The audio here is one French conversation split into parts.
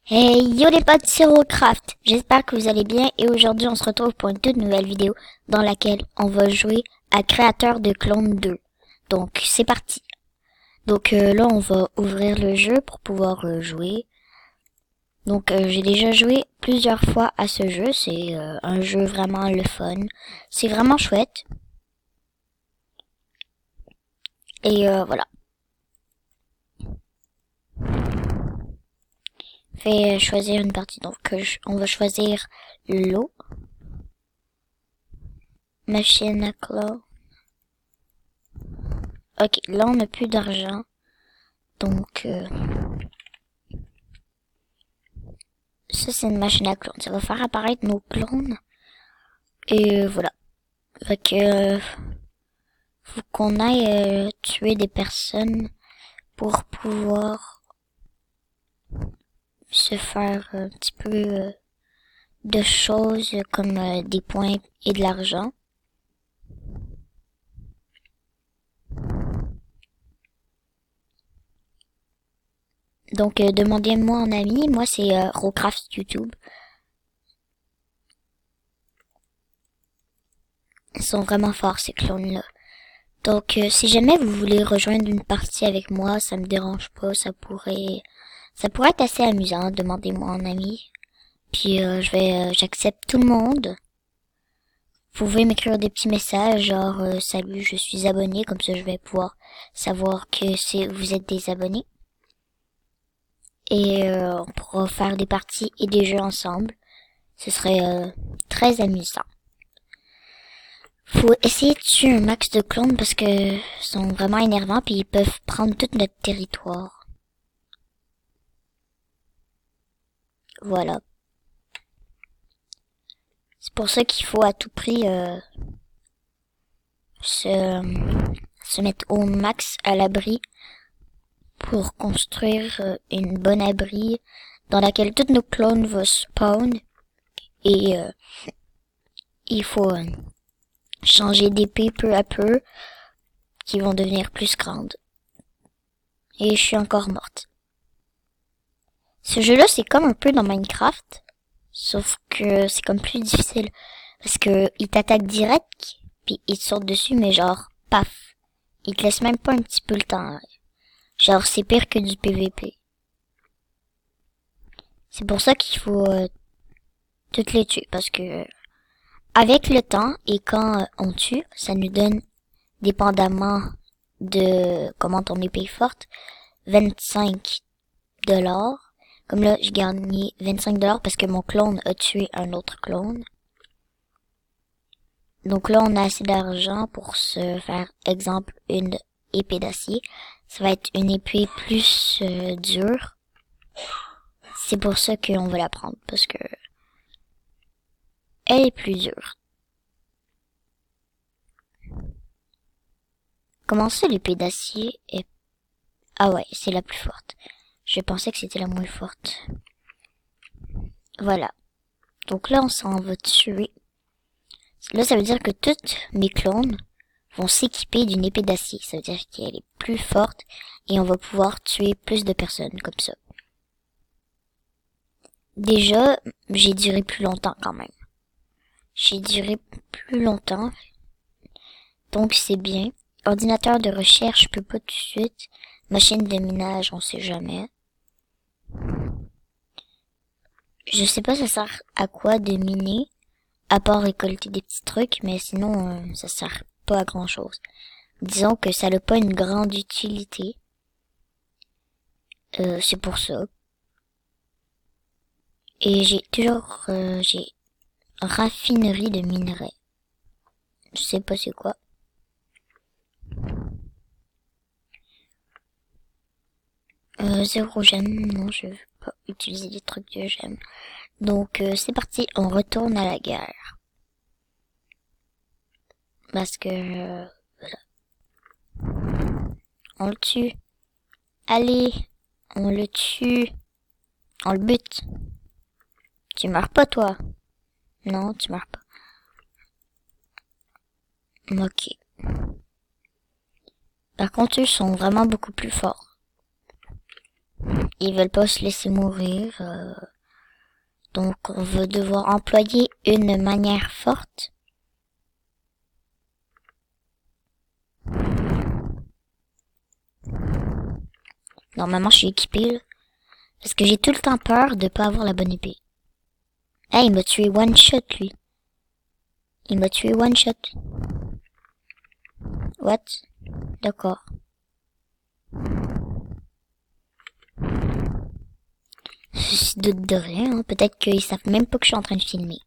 Hey yo les potes, c'est Rocraft. J'espère que vous allez bien et aujourd'hui on se retrouve pour une toute nouvelle vidéo dans laquelle on va jouer à Créateur de Clone 2. Donc c'est parti. Donc là on va ouvrir le jeu pour pouvoir jouer. Donc j'ai déjà joué plusieurs fois à ce jeu, c'est un jeu vraiment le fun. C'est vraiment chouette. Et voilà. Fait choisir une partie. Donc on va choisir l'eau. Machine à clone. Ok, là on n'a plus d'argent. Donc ça c'est une machine à clones. Ça va faire apparaître nos clones. Et voilà. Fait que faut qu'on aille tuer des personnes pour pouvoir se faire un petit peu de choses comme des points et de l'argent. Donc demandez-moi en ami, moi c'est Rocraft YouTube. Ils sont vraiment forts ces clones-là. Donc si jamais vous voulez rejoindre une partie avec moi, ça me dérange pas, ça pourrait être assez amusant, demandez-moi en ami. Puis j'accepte tout le monde. Vous pouvez m'écrire des petits messages genre salut, je suis abonné, comme ça je vais pouvoir savoir que vous êtes des abonnés. Et on pourra faire des parties et des jeux ensemble. Ce serait très amusant. Faut essayer de tuer un max de clones parce que ils sont vraiment énervants puis ils peuvent prendre tout notre territoire. Voilà. C'est pour ça qu'il faut à tout prix se, se mettre au max à l'abri pour construire une bonne abri dans laquelle tous nos clones vont spawn et il faut changer d'épée peu à peu qui vont devenir plus grandes. Et je suis encore morte. Ce jeu-là, c'est comme un peu dans Minecraft, sauf que c'est comme plus difficile parce que il t'attaque direct puis il te saute dessus mais genre paf. Il te laisse même pas un petit peu le temps. Genre c'est pire que du PVP. C'est pour ça qu'il faut toutes les tuer parce que avec le temps et quand on tue, ça nous donne dépendamment de comment ton épée est forte, 25 dollars. Comme là, j'ai gagné 25 dollars parce que mon clone a tué un autre clone. Donc là, on a assez d'argent pour se faire, exemple, une épée d'acier. Ça va être une épée plus dure. C'est pour ça qu'on va la prendre parce que elle est plus dure. Comment ça, l'épée d'acier est... Ah ouais, c'est la plus forte. Je pensais que c'était la moins forte. Voilà. Donc là, on s'en va tuer. Là, ça veut dire que toutes mes clones vont s'équiper d'une épée d'acier. Ça veut dire qu'elle est plus forte et on va pouvoir tuer plus de personnes comme ça. Déjà, j'ai duré plus longtemps quand même. J'ai duré plus longtemps. Donc c'est bien. Ordinateur de recherche, je peux pas tout de suite. Machine de minage, on sait jamais. Je sais pas ça sert à quoi de miner, à part récolter des petits trucs, mais sinon ça sert pas à grand chose. Disons que ça n'a pas une grande utilité. C'est pour ça. Et j'ai raffinerie de minerais. Je sais pas c'est quoi. Zéro gemme, non je veux pas utiliser des trucs de gemme. Donc c'est parti, on retourne à la guerre. Parce que voilà. On le tue. Allez, on le tue. On le bute. Tu meurs pas toi? Non, tu meurs pas. Ok. Par contre, eux sont vraiment beaucoup plus forts. Ils veulent pas se laisser mourir. Donc on va devoir employer une manière forte. Normalement je suis équipé là, parce que j'ai tout le temps peur de pas avoir la bonne épée. Hey, il m'a tué one shot lui. Il m'a tué one shot. What? D'accord. Je doute de rien, hein. Peut-être qu'ils savent même pas que je suis en train de filmer.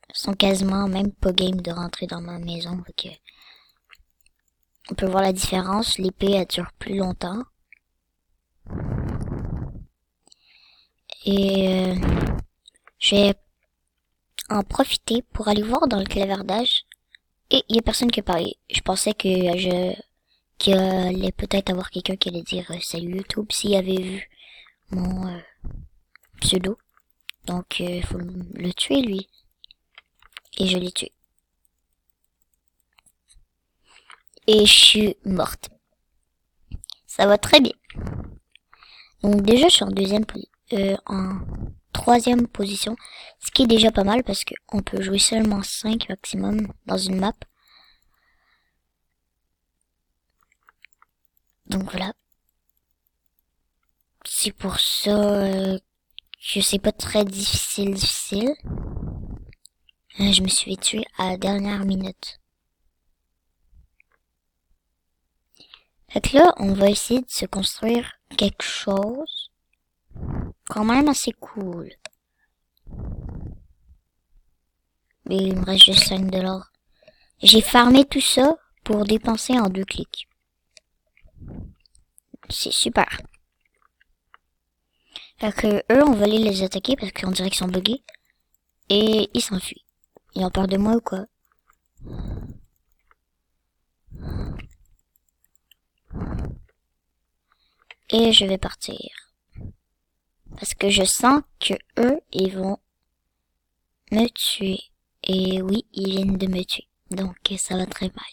Ils sont quasiment même pas game de rentrer dans ma maison. Donc, on peut voir la différence. L'épée, elle dure plus longtemps. Et je vais en profiter pour aller voir dans le clavardage. Et il y a personne qui a parlé. Je pensais que qu'il allait peut-être avoir quelqu'un qui allait dire salut YouTube s'il avait vu mon pseudo. Donc faut le tuer lui. Et je l'ai tué. Et je suis morte. Ça va très bien. Donc déjà je suis en troisième position, ce qui est déjà pas mal parce qu'on peut jouer seulement 5 maximum dans une map. Donc voilà. C'est pour ça que c'est pas très difficile. Je me suis tué à la dernière minute. Fait que là, on va essayer de se construire quelque chose quand même assez cool. Mais il me reste juste 5$. J'ai farmé tout ça pour dépenser en 2 clics. C'est super. Fait que eux, on va aller les attaquer parce qu'on dirait qu'ils sont buggés. Et ils s'enfuient. Ils ont peur de moi ou quoi? Et je vais partir. Parce que je sens que eux, ils vont me tuer. Et oui, ils viennent de me tuer. Donc ça va très mal.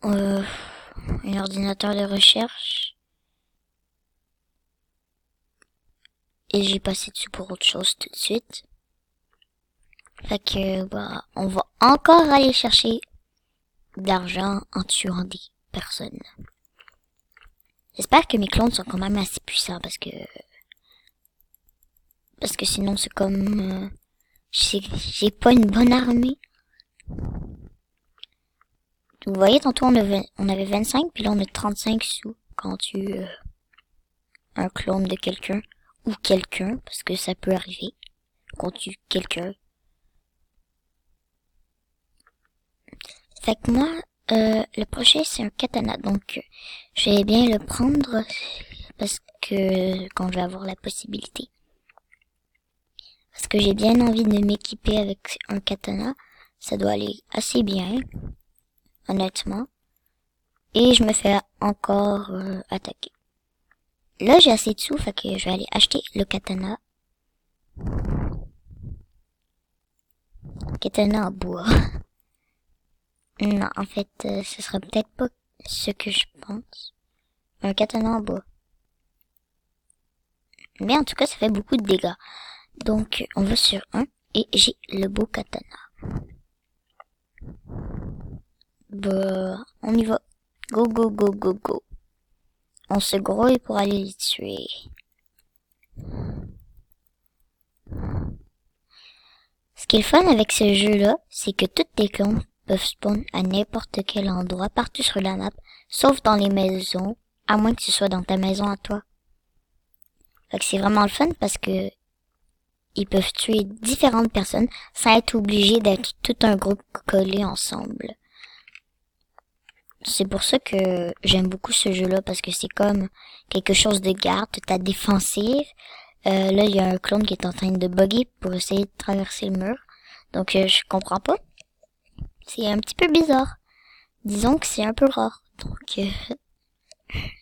Un ordinateur de recherche. Et j'ai passé dessus pour autre chose tout de suite. Fait que, on va encore aller chercher de l'argent en tuant des personnes. J'espère que mes clones sont quand même assez puissants parce que sinon c'est comme, j'ai pas une bonne armée. Vous voyez, tantôt on avait 25, puis là on a 35 sous quand on tue un clone de quelqu'un, ou quelqu'un, parce que ça peut arriver, qu'on tue quelqu'un. Fait que moi, le prochain c'est un katana, donc je vais bien le prendre, parce que quand je vais avoir la possibilité. Parce que j'ai bien envie de m'équiper avec un katana, ça doit aller assez bien. Honnêtement. Et je me fais encore attaquer. Là, j'ai assez de sous, fait que je vais aller acheter le katana. Katana en bois. Non, en fait, ce sera peut-être pas ce que je pense. Un katana en bois. Mais en tout cas, ça fait beaucoup de dégâts. Donc, on va sur un et j'ai le beau katana. On y va. Go, go, go, go, go. On se grouille pour aller les tuer. Ce qui est le fun avec ce jeu-là, c'est que toutes tes clones peuvent spawn à n'importe quel endroit partout sur la map, sauf dans les maisons, à moins que ce soit dans ta maison à toi. Fait que c'est vraiment le fun parce que ils peuvent tuer différentes personnes sans être obligés d'être tout un groupe collé ensemble. C'est pour ça que j'aime beaucoup ce jeu-là, parce que c'est comme quelque chose de garde, ta défensive. Là, il y a un clone qui est en train de bugger pour essayer de traverser le mur. Donc, je comprends pas. C'est un petit peu bizarre. Disons que c'est un peu rare. Donc,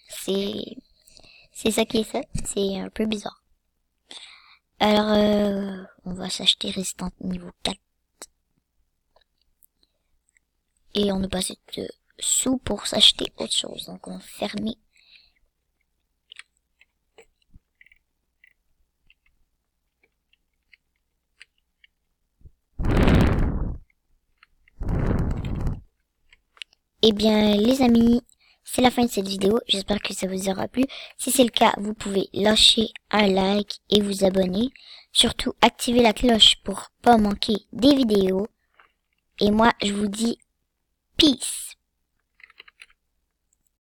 c'est ça qui est ça. C'est un peu bizarre. Alors, on va s'acheter résistante niveau 4. Et on n'a pas assez de sous pour s'acheter autre chose. Donc on va fermer. Eh bien, les amis, c'est la fin de cette vidéo. J'espère que ça vous aura plu. Si c'est le cas, vous pouvez lâcher un like et vous abonner. Surtout, activez la cloche pour pas manquer des vidéos. Et moi, je vous dis peace.